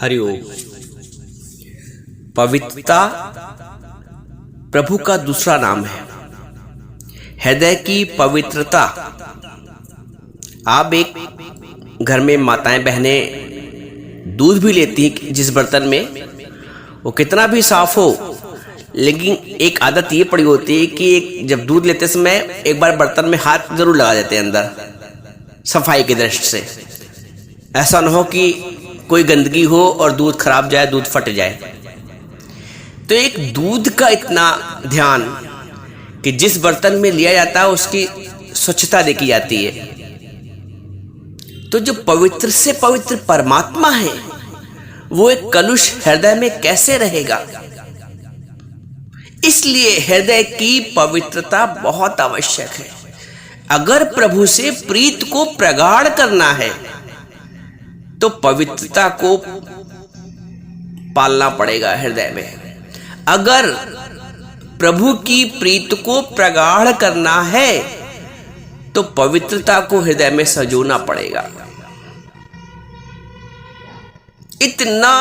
हरि ओम। पवित्रता प्रभु का दूसरा नाम है। हृदय की पवित्रता। आप एक घर में माताएं बहनें दूध भी लेती हैं जिस बर्तन में, वो कितना भी साफ हो, लेकिन एक आदत ये पड़ी होती है कि जब दूध लेते समय एक बार बर्तन में हाथ जरूर लगा देते हैं अंदर, सफाई की दृष्टि से। ऐसा ना हो कि कोई गंदगी हो और दूध खराब जाए, दूध फट जाए। तो एक दूध का इतना ध्यान कि जिस बर्तन में लिया जाता है उसकी स्वच्छता देखी जाती है। तो जो पवित्र से पवित्र परमात्मा है वो एक कलुष हृदय में कैसे रहेगा? इसलिए हृदय की पवित्रता बहुत आवश्यक है। अगर प्रभु से प्रीत को प्रगाढ़ करना है तो पवित्रता को पालना पड़ेगा हृदय में। अगर प्रभु की प्रीत को प्रगाढ़ करना है तो पवित्रता को हृदय में सजोना पड़ेगा। इतना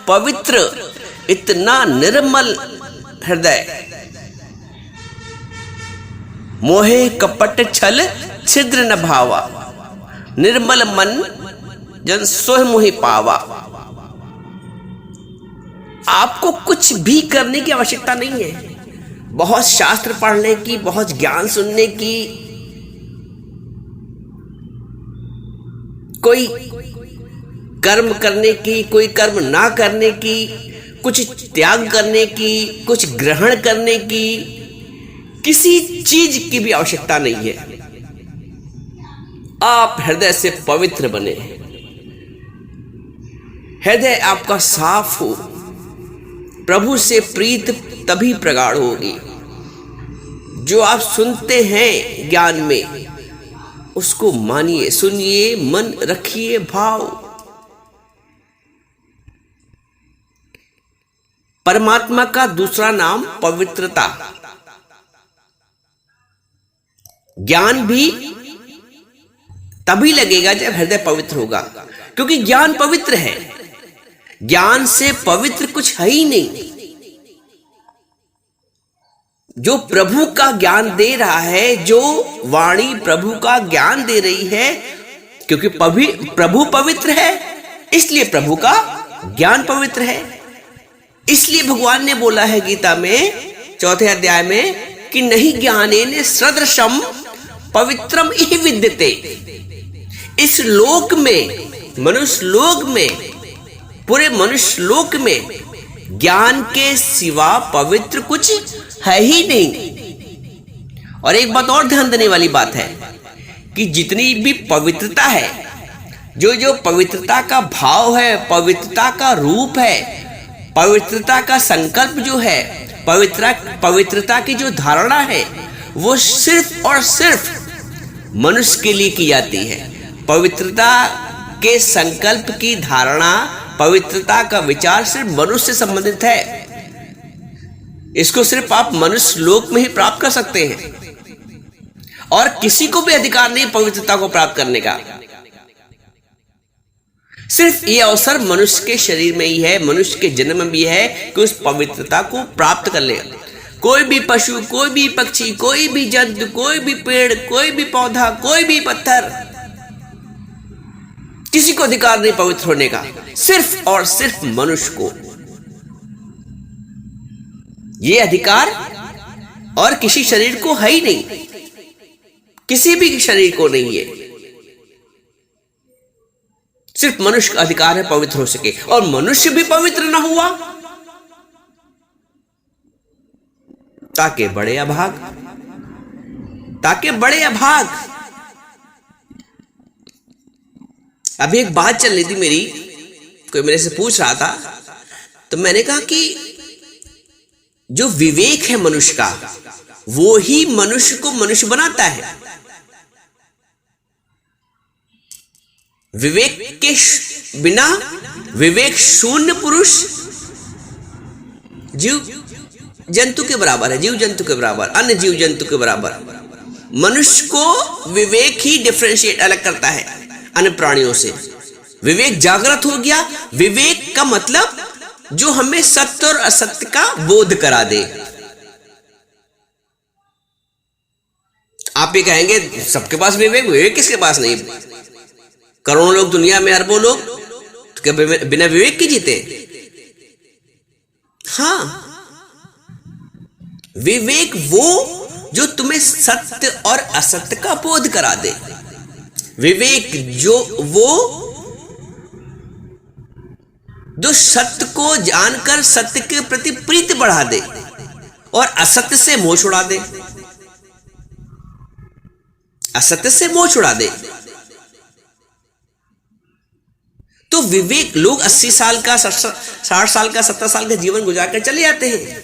पवित्र, इतना निर्मल हृदय, मोहे कपट छल छिद्र न भावा, निर्मल मन जन सोह मोहि पावा। आपको कुछ भी करने की आवश्यकता नहीं है, बहुत शास्त्र पढ़ने की, बहुत ज्ञान सुनने की, कोई कर्म करने की, कोई कर्म ना करने की, कुछ त्याग करने की, कुछ ग्रहण करने की, किसी चीज की भी आवश्यकता नहीं है। आप हृदय से पवित्र बने, हृदय आपका साफ हो, प्रभु से प्रीत तभी प्रगाढ़ होगी। जो आप सुनते हैं ज्ञान में उसको मानिए, सुनिए, मन रखिए भाव। परमात्मा का दूसरा नाम पवित्रता। ज्ञान भी तभी लगेगा जब हृदय पवित्र होगा, क्योंकि ज्ञान पवित्र है। ज्ञान से पवित्र कुछ है ही नहीं। जो प्रभु का ज्ञान दे रहा है, जो वाणी प्रभु का ज्ञान दे रही है, क्योंकि प्रभु पवित्र है इसलिए प्रभु का ज्ञान पवित्र है। इसलिए भगवान ने बोला है गीता में 4 अध्याय में कि नहीं ज्ञानेन सदृशम पवित्रम इह विद्यते। इस लोक में, मनुष्य लोक में, पूरे मनुष्य लोक में ज्ञान के सिवा पवित्र कुछ है ही नहीं। और एक बात और ध्यान देने वाली बात है कि जितनी भी पवित्रता है, जो पवित्रता का भाव है, पवित्रता का रूप है, पवित्रता का संकल्प जो है, पवित्रता की जो धारणा है, वो सिर्फ और सिर्फ मनुष्य के लिए की जाती है। पवित्रता के संकल्प की धारणा, पवित्रता का विचार सिर्फ मनुष्य से संबंधित है। इसको सिर्फ आप मनुष्य लोक में ही प्राप्त कर सकते हैं और किसी को भी अधिकार नहीं पवित्रता को प्राप्त करने का। सिर्फ ये अवसर मनुष्य के शरीर में ही है, मनुष्य के जन्म में भी है कि उस पवित्रता को प्राप्त कर ले। कोई भी पशु, कोई भी पक्षी, कोई भी जंतु, कोई भी पेड़, कोई भी पौधा, कोई भी पत्थर, किसी को अधिकार नहीं पवित्र होने का, सिर्फ और सिर्फ मनुष्य को ये अधिकार और किसी शरीर को है ही नहीं, किसी भी शरीर को नहीं है। सिर्फ मनुष्य का अधिकार है पवित्र हो सके। और मनुष्य भी पवित्र ना हुआ ताके बड़े अभाग, ताके बड़े अभाग। अभी एक बात चल रही थी मेरी, कोई मेरे से पूछ रहा था, तो मैंने कहा कि जो विवेक है मनुष्य का, वो ही मनुष्य को मनुष्य बनाता है। विवेक के बिना, विवेक शून्य पुरुष जीव जंतु के बराबर है, जीव जंतु के बराबर, अन्य जीव जंतु के बराबर। मनुष्य को विवेक ही डिफरेंशिएट अलग करता है अन्य प्राणियों से। विवेक जागृत हो गया। विवेक का मतलब जो हमें सत्य और असत्य का बोध करा दे। आप ये कहेंगे सबके पास विवेक, विवेक किसके पास नहीं? करोड़ों लोग दुनिया में, अरबों लोग, तो क्या बिना विवेक के जीते? हाँ, विवेक वो जो तुम्हें सत्य और असत्य का बोध करा दे। विवेक जो सत्य को जानकर सत्य के प्रति प्रीति बढ़ा दे और असत्य से मोह छुड़ा दे। असत्य से मोह छुड़ा दे। तो विवेक, लोग 80 साल का, 60 साल का, 70 साल का जीवन गुजारकर चले जाते हैं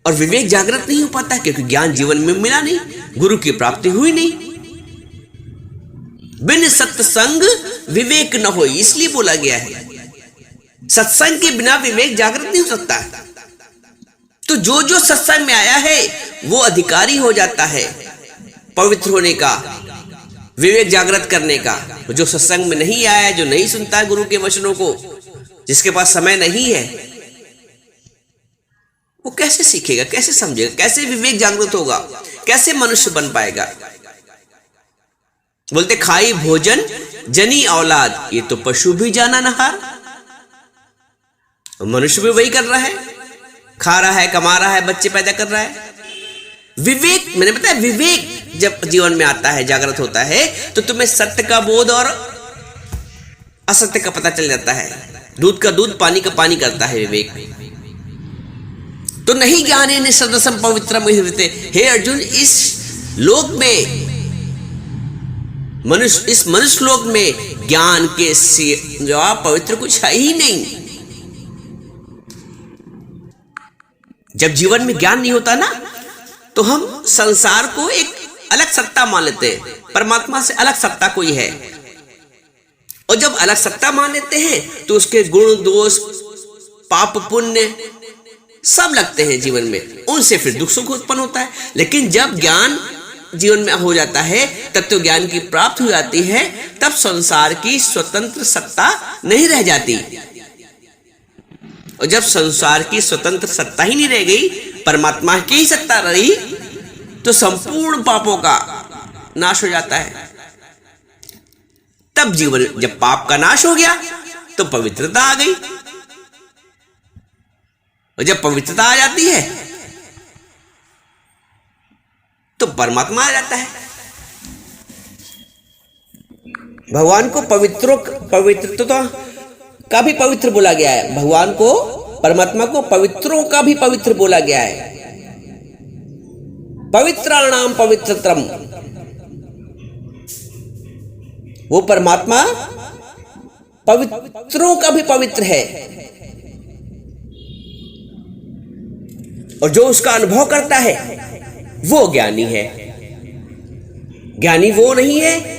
और विवेक जागृत नहीं हो पाता, क्योंकि ज्ञान जीवन में मिला नहीं, गुरु की प्राप्ति हुई नहीं। बिन सत्संग विवेक न हो, इसलिए बोला गया है। सत्संग के बिना विवेक जागृत नहीं हो सकता। तो जो जो सत्संग में आया है वो अधिकारी हो जाता है पवित्र होने का, विवेक जागृत करने का। जो सत्संग में नहीं आया, जो नहीं सुनता है गुरु के वचनों को, जिसके पास समय नहीं है, वो कैसे सीखेगा, कैसे समझेगा, कैसे विवेक जागृत होगा, कैसे मनुष्य बन पाएगा? बोलते खाई भोजन जनी औलाद, ये तो पशु भी जाना नहार। मनुष्य भी वही कर रहा है, खा रहा है, कमा रहा है, बच्चे पैदा कर रहा है। विवेक, मैंने बताया, विवेक जब जीवन में आता है, जागृत होता है, तो तुम्हें सत्य का बोध और असत्य का पता चल जाता है। दूध का दूध, पानी का पानी करता है विवेक। तो नहीं ज्ञाने निसदसम पवित्रम हृदय। हे अर्जुन, इस लोक में, इस मनुष्य लोक में ज्ञान के सिवा पवित्र कुछ है ही नहीं। जब जीवन में ज्ञान नहीं होता ना, तो हम संसार को एक अलग सत्ता मान लेते हैं, परमात्मा से अलग सत्ता कोई है। और जब अलग सत्ता मान लेते हैं तो उसके गुण, दोष, पाप, पुण्य सब लगते हैं जीवन में, उनसे फिर दुख सुख उत्पन्न होता है। लेकिन जब ज्ञान जीवन में हो जाता है, तत्व ज्ञान की प्राप्ति हो जाती है, तब संसार की स्वतंत्र सत्ता नहीं रह जाती। और जब संसार की स्वतंत्र सत्ता ही नहीं रह गई, परमात्मा की ही सत्ता रही, तो संपूर्ण पापों का नाश हो जाता है। तब जीवन, जब पाप का नाश हो गया तो पवित्रता आ गई। और जब पवित्रता आ जाती है तो परमात्मा आ जाता है। भगवान को पवित्रता का भी पवित्र बोला गया है। भगवान को, परमात्मा को पवित्रों का भी पवित्र बोला गया है। पवित्राणाम पवित्रतम, वो परमात्मा पवित्रों का भी पवित्र है। और जो उसका अनुभव करता है वो ज्ञानी है। ज्ञानी वो नहीं है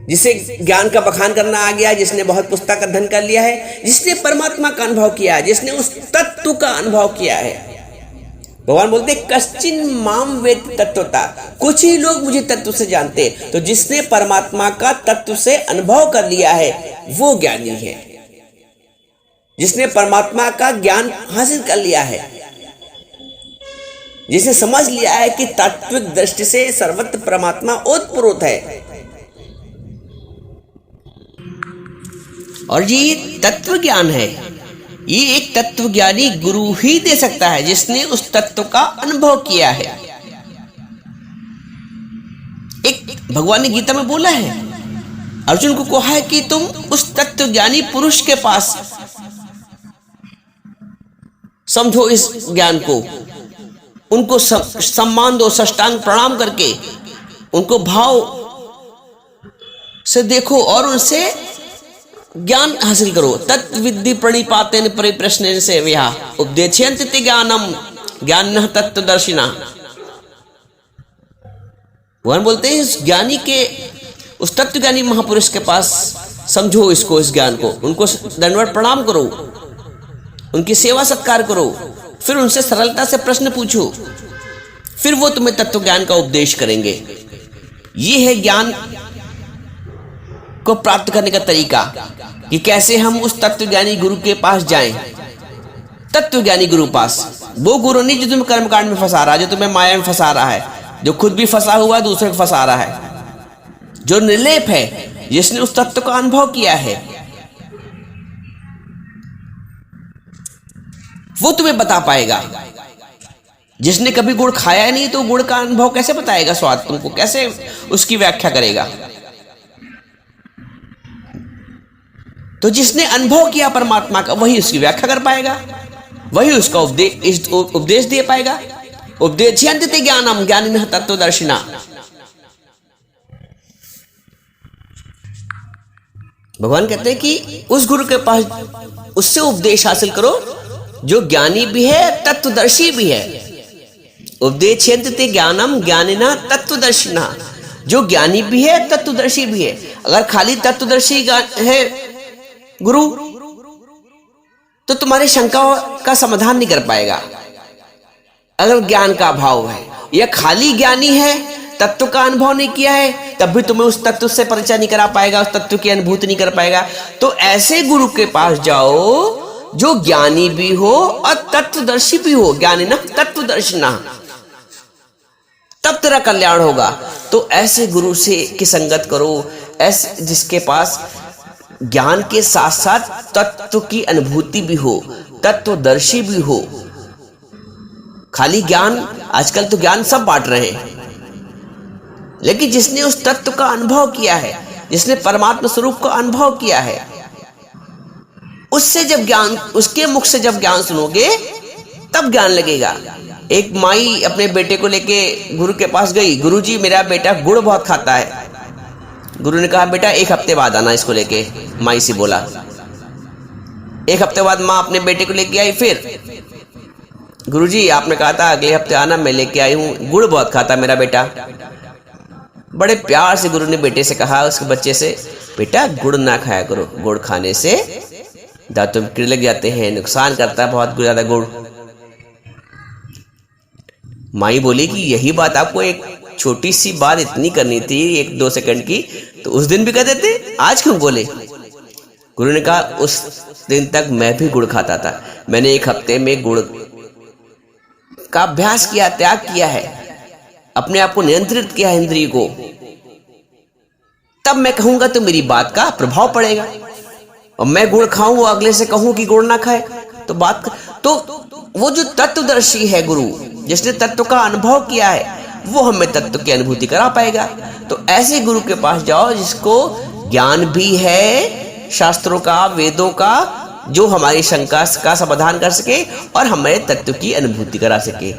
जिसे ज्ञान का बखान करना आ गया, जिसने बहुत पुस्तक का धन कर लिया है, जिसने परमात्मा का अनुभव किया है, जिसने उस तत्व का अनुभव किया है। भगवान बोलते कश्चिन माम वेद तत्वता, कुछ ही लोग मुझे तत्व से जानते। तो जिसने परमात्मा का तत्व से अनुभव कर लिया है वो ज्ञानी है। जिसने परमात्मा का ज्ञान हासिल कर लिया है, जिसने समझ लिया है कि तात्विक दृष्टि से सर्वत्र परमात्मा ओतप्रोत है। और ये तत्व ज्ञान है, ये एक तत्व ज्ञानी गुरु ही दे सकता है, जिसने उस तत्व का अनुभव किया है। एक भगवान ने गीता में बोला है, अर्जुन को कहा है कि तुम उस तत्व ज्ञानी पुरुष के पास समझो इस ज्ञान को, उनको सम्मान दो, साष्टांग प्रणाम करके उनको भाव से देखो और उनसे ज्ञान हासिल करो। तत्विद्धि प्रणिपातेन परिप्रश्नेन सेवया उपदेशयन्ति ज्ञानम ज्ञानः तत्वदर्शिना। भगवान बोलते हैं इस ज्ञानी के, उस तत्व ज्ञानी महापुरुष के पास समझो इसको, इस ज्ञान को, उनको दंडवत प्रणाम करो, उनकी सेवा सत्कार करो, फिर उनसे सरलता से प्रश्न पूछो, फिर वो तुम्हें तत्व ज्ञान का उपदेश करेंगे। ये है ज्ञान को प्राप्त करने का तरीका कि कैसे हम उस तत्वज्ञानी गुरु के पास जाएं। तत्वज्ञानी गुरु पास, वो गुरु नहीं जो तुम्हें कर्मकांड में फंसा रहा है, जो तुम्हें माया में फंसा रहा है, जो खुद भी फंसा हुआ है, दूसरे को फंसा रहा है। जो निर्लेप है, जिसने उस तत्व का अनुभव किया है, वो तुम्हें बता पाएगा। जिसने कभी गुड़ खाया नहीं तो गुड़ का अनुभव कैसे बताएगा, स्वाद तुमको कैसे उसकी व्याख्या करेगा। तो जिसने अनुभव किया परमात्मा का, वही उसकी व्याख्या कर पाएगा, वही उसका उपदेश दे पाएगा। उपदेशयन्ति ज्ञानम ज्ञानिनः तत्वदर्शिना। भगवान कहते हैं कि उस गुरु के पास, उससे उपदेश हासिल करो जो ज्ञानी भी है, तत्वदर्शी भी है। उपदेशयन्ति ज्ञानम ज्ञानिनः तत्वदर्शिना, जो ज्ञानी भी है, तत्वदर्शी भी है। अगर खाली तत्वदर्शी है गुरु तो तुम्हारी शंका का समाधान नहीं कर पाएगा। अगर ज्ञान का अभाव है, या खाली ज्ञानी है, तत्व का अनुभव नहीं किया है, तब भी तुम्हें उस तत्व से परिचय नहीं करा पाएगा, उस तत्व की अनुभूति नहीं कर पाएगा। तो ऐसे गुरु के पास जाओ जो ज्ञानी भी हो और तत्वदर्शी भी हो, ज्ञानी ना तत्वदर्शिना, तब तेरा कल्याण होगा। तो ऐसे गुरु से की संगत करो, ऐसे जिसके पास ज्ञान के साथ साथ तत्व की अनुभूति भी हो, तत्वदर्शी भी हो। खाली ज्ञान, आजकल तो ज्ञान सब बांट रहे हैं, लेकिन जिसने उस तत्व का अनुभव किया है, जिसने परमात्मा स्वरूप का अनुभव किया है, उससे जब ज्ञान, उसके मुख से जब ज्ञान सुनोगे तब ज्ञान लगेगा। एक माई अपने बेटे को लेके गुरु के पास गई, गुरुजी मेरा बेटा गुड़ बहुत खाता है। गुरु ने कहा बेटा 1 हफ्ते बाद आना इसको लेके। माई से बोला, 1 हफ्ते बाद माँ अपने बेटे को लेके आई। फिर गुरुजी आपने कहा था अगले हफ्ते आना, मैं लेके आई हूँ, गुड़ बहुत खाता मेरा बेटा। बड़े प्यार से गुरु ने बेटे से कहा, उसके बच्चे से, बेटा गुड़ ना खाया करो, गुड़ खाने से दांतों में कीड़े लग जाते हैं, नुकसान करता है बहुत ज्यादा गुड़। माई बोली कि यही बात आपको एक छोटी सी बात इतनी करनी थी 1-2 सेकंड की, तो उस दिन भी कह देते, आज क्यों बोले। गुरु ने कहा उस दिन तक मैं भी गुड़ खाता था, मैंने 1 हफ्ते में गुड़ का अभ्यास किया, त्याग किया है, अपने आप को नियंत्रित किया है इंद्रिय को। तब मैं कहूंगा तो मेरी बात का प्रभाव पड़ेगा। और मैं गुड़ खाऊं, वो अगले से कहूं कि गुड़ ना खाए, तो बात तो वो जो तत्वदर्शी है गुरु, जिसने तत्व का अनुभव किया है, वो हमें तत्व की अनुभूति करा पाएगा। तो ऐसे गुरु के पास जाओ जिसको ज्ञान भी है शास्त्रों का, वेदों का, जो हमारी शंका का समाधान कर सके और हमें तत्व की अनुभूति करा सके।